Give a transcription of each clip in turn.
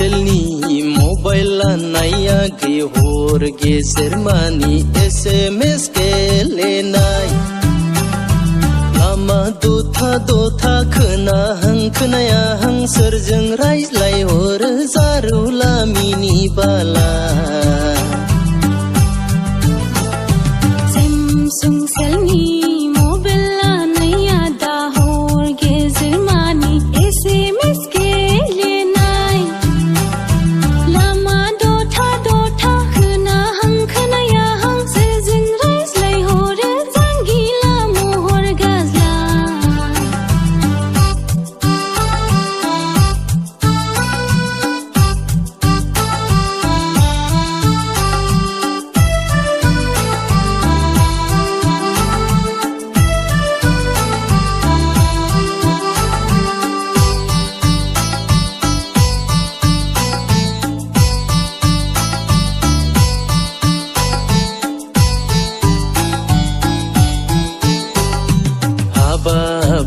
बोसेलनि मबाइल नाया गै हर गेजेर मानि SMS गेलेनाय लामा दथा दथा खोनाहां खोनायाहां सोरजों रायज्लायहरो जारुला मिनि बाला सेलनि मबाइल नाया दा हर गेजेर मानि SMS गेलेनाय लामा दथा दथा खोनाहां खोनायाहां सोरजों रायज्लायहरो जांगिला महर गाज्ला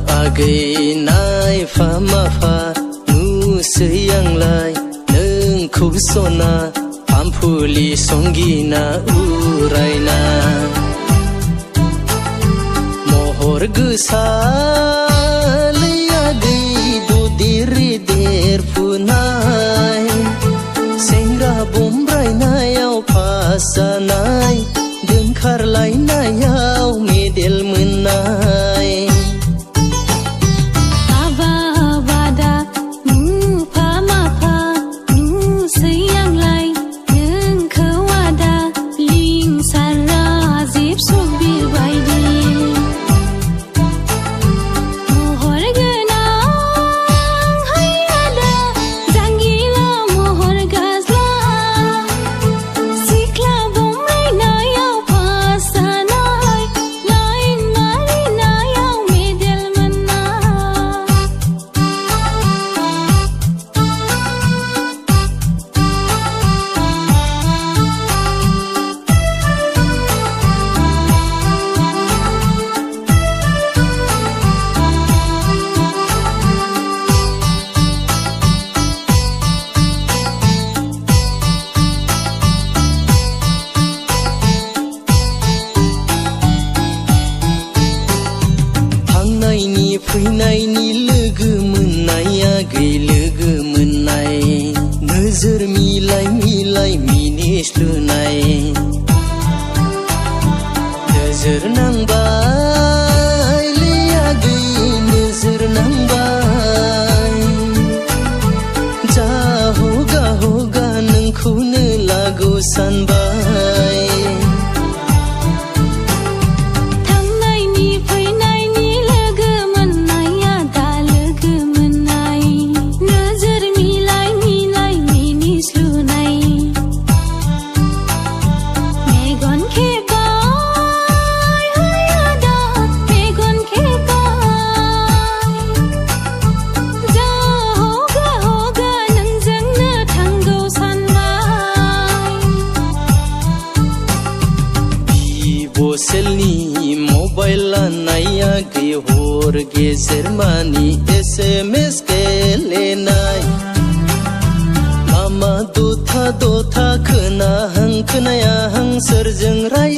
Bagai naifa mafa nusayanglai nengkau sona pampuli songgina uraina mohor gesa liagai budiri derpunai sengra bombrai nayau pasanai dengkar lai nayau medel menai फैनायनि लोगो मोननाया गै लोगो मोननाय नोजोर मिलाय मिलाय मिनिस्लुनाय नोजोर नांबाय लिया गै नोजोर नांबाय जा हगा हगा नोंखौनो लागौ सानबाय बोसेलनि मबाइल नाया गै हर गेजेर मानि SMS गेलेनाय लामा दथा दथा खोनाहां खोनायाहां सोरजों राय